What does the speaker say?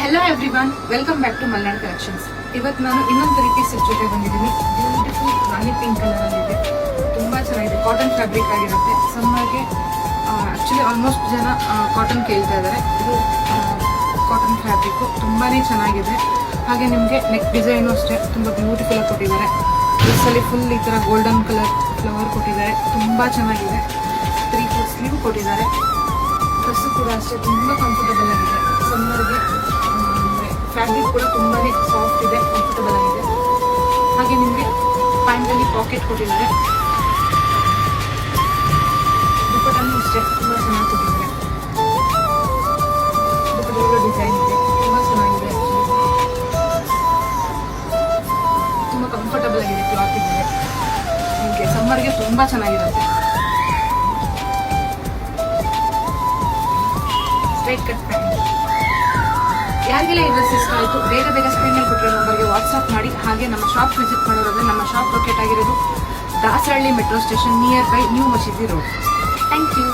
Hello everyone, welcome back to Malnad collections. ಇವತ್ತು ನಾನು ಇನ್ನೊಂದು ರೀತಿ ಸೆಟ್ ಜೊತೆ ಬಂದಿದ್ದೀನಿ. ಬ್ಯೂಟಿಫುಲ್ ರಾಣಿ ಪಿಂಕ್ ಕಲರ್ ಅಲ್ಲಿ ಇದೆ. ತುಂಬಾ ಚೆನ್ನಾಗಿದೆ. ಕಾಟನ್ ಫ್ಯಾಬ್ರಿಕ್ ಆಗಿರುತ್ತೆ. ಸಮ್ಮರ್ಗೆ ಆಕ್ಚುಲಿ ಆಲ್ಮೋಸ್ಟ್ ಜನ ಕಾಟನ್ ಕೇಳ್ತಾ ಇದ್ದಾರೆ. ಇದು ಕಾಟನ್ ಫ್ಯಾಬ್ರಿಕ್ ತುಂಬಾನೇ ಚೆನ್ನಾಗಿದೆ. ಹಾಗೆ ನಿಮಗೆ ನೆಕ್ ಡಿಸೈನು ಅಷ್ಟೇ ತುಂಬಾ ಬ್ಯೂಟಿಫುಲ್ ಆಗಿ ಕೊಟ್ಟಿದ್ದಾರೆ. ಡ್ರೆಸ್ಸಲ್ಲಿ ಫುಲ್ ಈ ತರ ಗೋಲ್ಡನ್ ಕಲರ್ ಫ್ಲವರ್ ಕೊಟ್ಟಿದ್ದಾರೆ. ತುಂಬಾ ಚೆನ್ನಾಗಿದೆ. 3/4 ಸ್ಲೀವ್ ಕೊಟ್ಟಿದ್ದಾರೆ. ಡ್ರೆಸ್ ಕೂಡ ಅಷ್ಟೇ ತುಂಬಾ ಕಂಫರ್ಟಬಲ್ ಆಗಿದೆ. ಸಮ್ಮರ್ಗೆ ಫ್ಯಾಬ್ರಿಕ್ ಕೂಡ ತುಂಬಾನೇ ಸಾಫ್ಟ್ ಇದೆ, ಕಂಫರ್ಟಬಲ್ ಆಗಿದೆ. ಹಾಗೆ ನಿಮಗೆ ಪ್ಯಾಂಟಲ್ಲಿ ಪಾಕೆಟ್ ಕೊಟ್ಟಿದ್ದಾರೆ. ದುಪ್ಪಟ್ಟನ್ನು ಅಷ್ಟೇ ತುಂಬಾ ಚೆನ್ನಾಗಿ ಕೊಟ್ಟಿದ್ದಾರೆ. ದುಪ್ಪಟ್ಟೆಲ್ಲ ಡಿಸೈನ್ ಇದೆ, ತುಂಬಾ ಚೆನ್ನಾಗಿದೆ. ತುಂಬಾ ಕಂಫರ್ಟಬಲ್ ಆಗಿದೆ. ಕ್ಲಾತ್ ಇದೆ ನಿಮಗೆ ಸಮ್ಮರ್ಗೆ ತುಂಬಾ ಚೆನ್ನಾಗಿರುತ್ತೆ. Straight cut pant. ಯಾರಿಗೆಲ್ಲ ಈ ಡ್ರೆಸ್ ಇಷ್ಟ ಆಯಿತು ಬೇಗ ಸ್ಕ್ರೀನ್ ಮೇಲೆ ಕೊಟ್ಟಿರೋ ನಂಬರ್ಗೆ ವಾಟ್ಸ್ಆಪ್ ಮಾಡಿ. ಹಾಗೆ ನಮ್ಮ ಶಾಪ್ ವಿಸಿಟ್ ಮಾಡೋದಾದ್ರೆ ನಮ್ಮ ಶಾಪ್ ಲೊಕೇಟ್ ಆಗಿರೋದು Dasarahalli metro station nearby new ಮಸೀದಿ ರೋಡ್. Thank you.